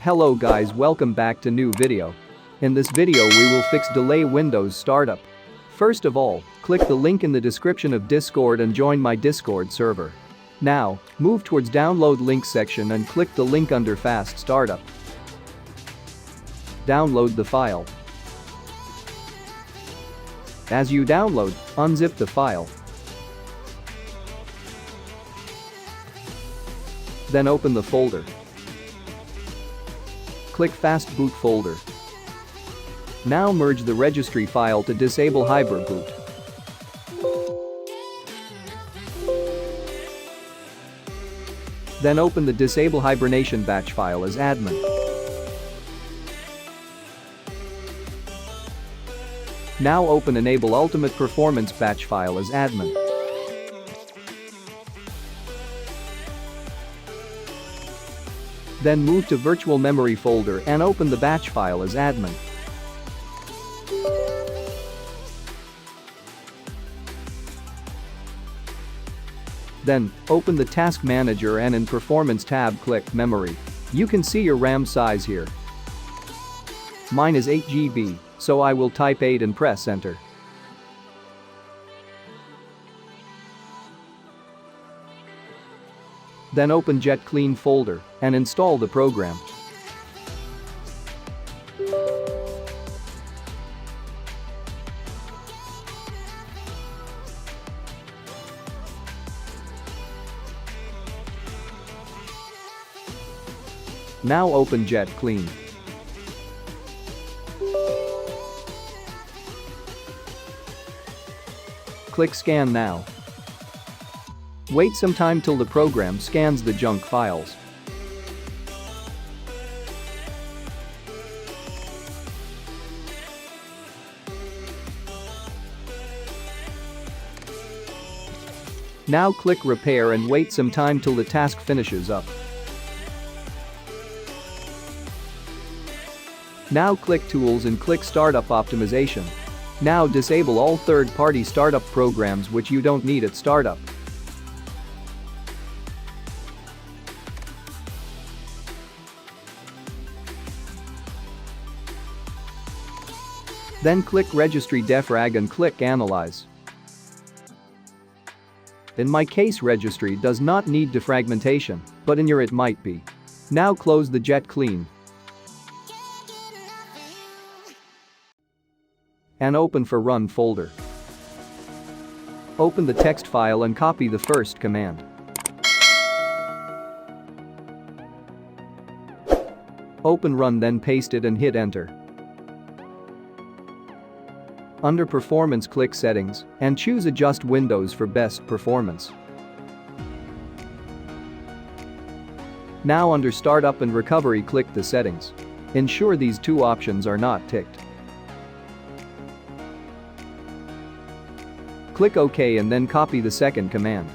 Hello guys, welcome back to new video. In this video we will fix delay Windows startup. First of all, click the link in the description of Discord and join my Discord server. Now, move towards download link section and click the link under fast startup. Download the file. As you download, unzip the file. Then open the folder. Click Fast Boot folder. Now merge the registry file to disable Hiber boot. Then open the Disable Hibernation batch file as admin. Now open Enable Ultimate Performance batch file as admin. Then move to Virtual Memory folder and open the batch file as admin. Then, open the Task Manager and in Performance tab click Memory. You can see your RAM size here. Mine is 8 GB, so I will type 8 and press Enter. Then open Jet Clean folder and install the program. Now open Jet Clean. Click Scan now. Wait some time till the program scans the junk files. Now click Repair and wait some time till the task finishes up. Now click Tools and click Startup Optimization. Now disable all third-party startup programs which you don't need at startup. Then click Registry Defrag and click Analyze. In my case registry does not need defragmentation, but in your it might be. Now close the Jet Clean. And open for Run folder. Open the text file and copy the first command. Open Run then paste it and hit Enter. Under Performance click Settings and choose Adjust Windows for best performance. Now under Startup and Recovery click the settings. Ensure these two options are not ticked. Click OK and then copy the second command.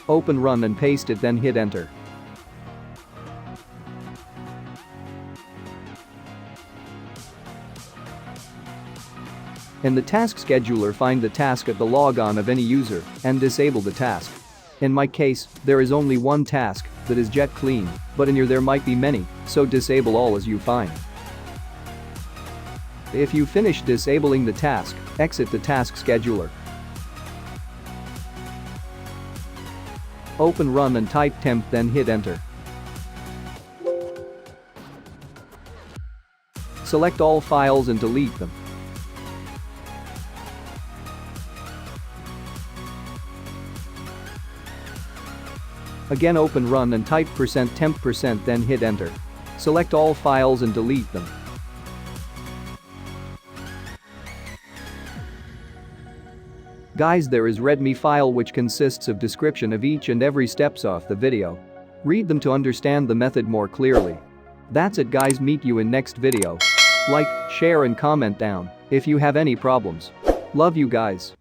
Open Run and paste it then hit Enter. In the task scheduler find the task at the logon of any user and disable the task. In my case, there is only one task, that is Jet Clean, but in your there might be many, so disable all as you find. If you finish disabling the task, exit the task scheduler. Open Run and type temp then hit Enter. Select all files and delete them. Again open Run and type %temp% then hit Enter. Select all files and delete them. Guys, there is README file which consists of description of each and every steps of the video. Read them to understand the method more clearly. That's it guys, meet you in next video. Like, share and comment down if you have any problems. Love you guys.